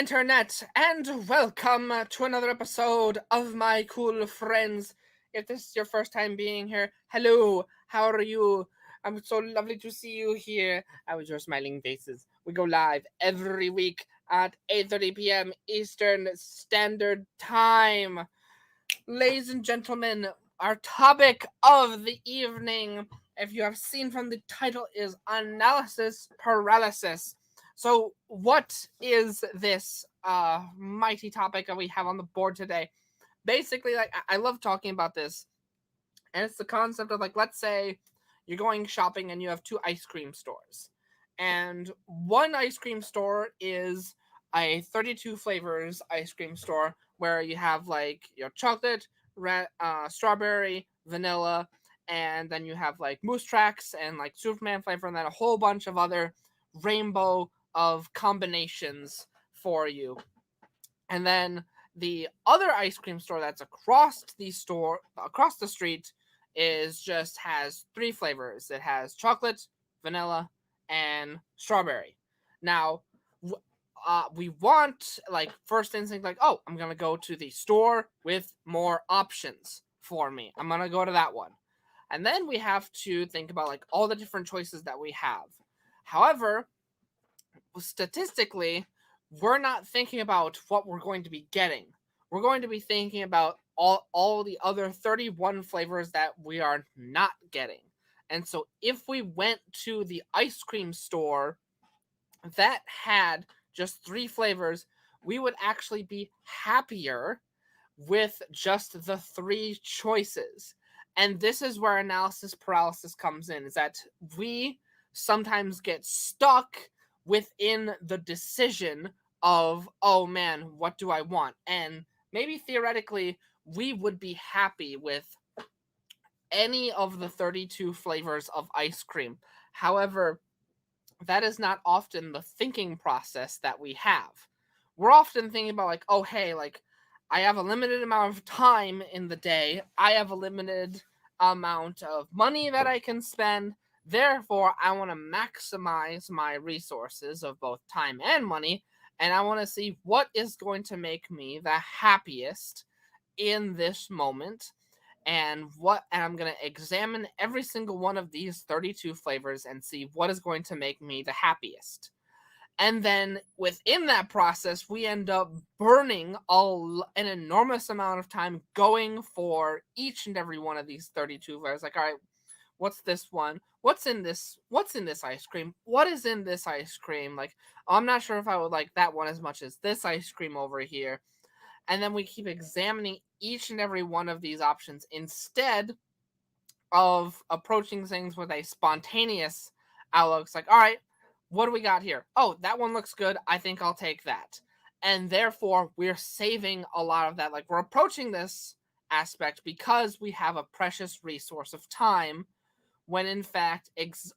Internet, and welcome to another episode of my cool friends. If this is your first time being here, hello, how are you? I'm so lovely to see you here. I was your smiling faces. We go live every week at 8:30 p.m. Eastern Standard Time. Ladies and gentlemen, our topic of the evening, if you have seen from the title, is Analysis Paralysis. So, what is this mighty topic that we have on the board today? Basically, I love talking about this, and it's the concept of let's say you're going shopping and you have two ice cream stores, and one ice cream store is a 32 flavors ice cream store where you have your chocolate, strawberry, vanilla, and then you have moose tracks and Superman flavor, and then a whole bunch of other rainbow of combinations for you. And then the other ice cream store that's across the street has three flavors. It has chocolate, vanilla, and strawberry. Now, we want first instinct oh, I'm gonna go to the store with more options for me. I'm gonna go to that one, and then we have to think about all the different choices that we have. However, statistically, we're not thinking about what we're going to be getting. We're going to be thinking about all the other 31 flavors that we are not getting. And so if we went to the ice cream store that had just three flavors, we would actually be happier with just the three choices. And this is where analysis paralysis comes in, is that we sometimes get stuck within the decision of, oh man, what do I want? And maybe theoretically, we would be happy with any of the 32 flavors of ice cream. However, that is not often the thinking process that we have. We're often thinking about oh, hey, I have a limited amount of time in the day. I have a limited amount of money that I can spend. Therefore, I want to maximize my resources of both time and money, and I want to see what is going to make me the happiest in this moment, and I'm going to examine every single one of these 32 flavors and see what is going to make me the happiest. And then within that process, we end up burning an enormous amount of time going for each and every one of these 32 flavors. All right, what's this one? What's in this ice cream? What is in this ice cream? I'm not sure if I would like that one as much as this ice cream over here. And then we keep examining each and every one of these options instead of approaching things with a spontaneous outlook. It's all right, what do we got here? Oh, that one looks good. I think I'll take that. And therefore, we're saving a lot of that. We're approaching this aspect because we have a precious resource of time, when in fact,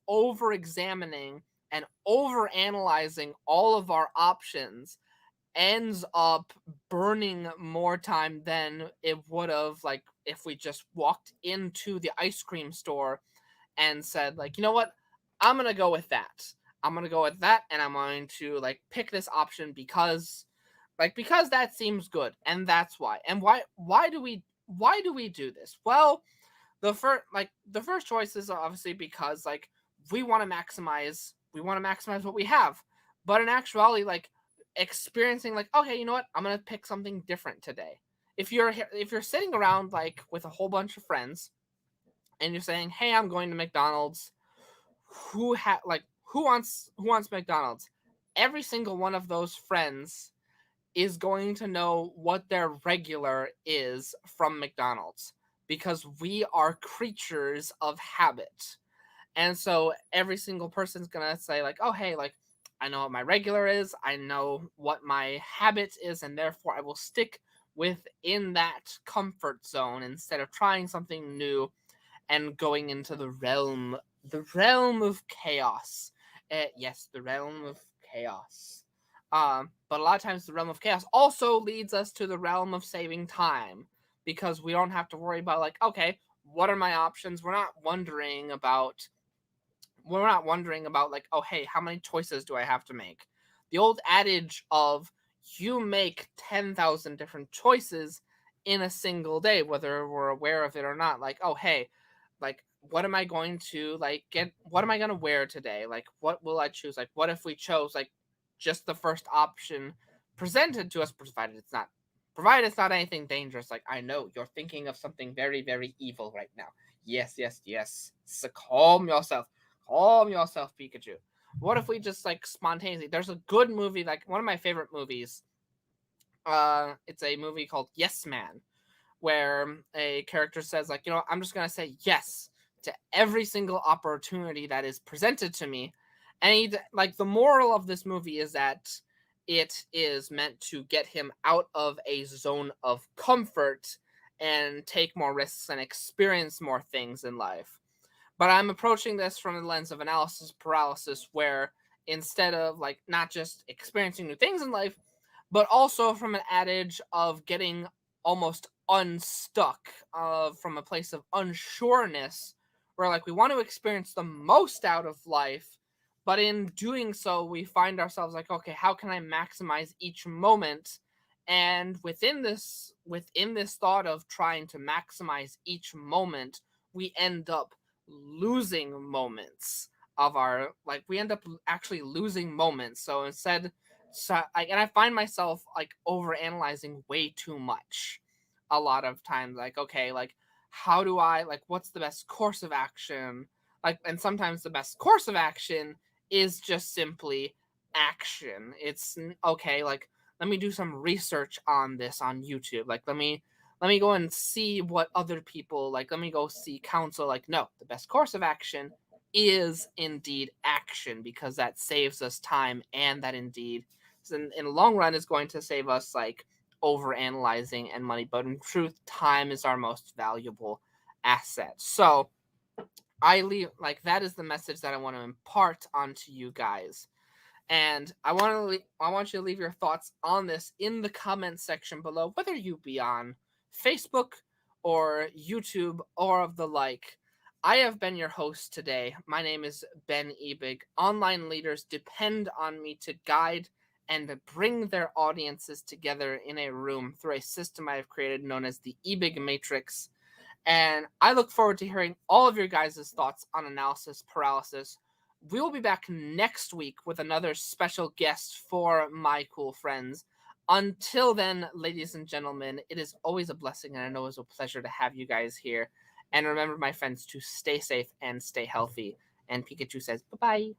over-examining and over-analyzing all of our options ends up burning more time than it would have if we just walked into the ice cream store and said you know what, I'm gonna go with that. I'm gonna go with that, and I'm going to pick this option because that seems good, and that's why. And why do we do this? Well, the first choice is obviously because we want to maximize what we have. But in actuality, experiencing okay, you know what, I'm gonna pick something different today. If you're sitting around with a whole bunch of friends and you're saying, hey, I'm going to McDonald's, who wants McDonald's? Every single one of those friends is going to know what their regular is from McDonald's, because we are creatures of habit. And so every single person's gonna say oh, hey, I know what my regular is, I know what my habit is, and therefore I will stick within that comfort zone instead of trying something new and going into the realm of chaos. Yes, the realm of chaos. But a lot of times the realm of chaos also leads us to the realm of saving time, because we don't have to worry about okay, what are my options? We're not wondering about oh, hey, how many choices do I have to make? The old adage of you make 10,000 different choices in a single day, whether we're aware of it or not. Like, oh, hey, like, what am I going to get? What am I going to wear today? Like, what will I choose? Like, what if we chose like just the first option presented to us, provided it's not anything dangerous. Like, I know you're thinking of something very, very evil right now. Yes, yes, yes. So calm yourself. Calm yourself, Pikachu. What if we just like spontaneously? There's a good movie, like one of my favorite movies. It's a movie called Yes Man, where a character says like, I'm just gonna say yes to every single opportunity that is presented to me. And like, the moral of this movie is that it is meant to get him out of a zone of comfort and take more risks and experience more things in life. But I'm approaching this from the lens of analysis paralysis, where instead of like not just experiencing new things in life, but also from an adage of getting almost unstuck, from a place of unsureness, where like we want to experience the most out of life, but in doing so we find ourselves like, okay, how can I maximize each moment? And within this thought of trying to maximize each moment, we end up losing moments of our, like, we end up actually losing moments. So instead, and I find myself like over analyzing way too much a lot of times. Like, okay, like, how do I, like, what's the best course of action? Like, and sometimes the best course of action is just simply action. It's okay, like, let me do some research on this on YouTube. Like, let me go and see what other people like. Let me go see counsel. Like, no, the best course of action is indeed action, because that saves us time, and that indeed in the long run is going to save us like over analyzing and money. But in truth, time is our most valuable asset. So I leave, like, that is the message that I want to impart onto you guys. And I want you to leave your thoughts on this in the comment section below, whether you be on Facebook or YouTube or of the like. I have been your host today. My name is Ben Ebig. Online leaders depend on me to guide and to bring their audiences together in a room through a system I have created known as the Ebig Matrix. And I look forward to hearing all of your guys' thoughts on analysis paralysis. We will be back next week with another special guest for my cool friends. Until then, ladies and gentlemen, it is always a blessing, and I know it's a pleasure to have you guys here. And remember, my friends, to stay safe and stay healthy. And Pikachu says bye-bye.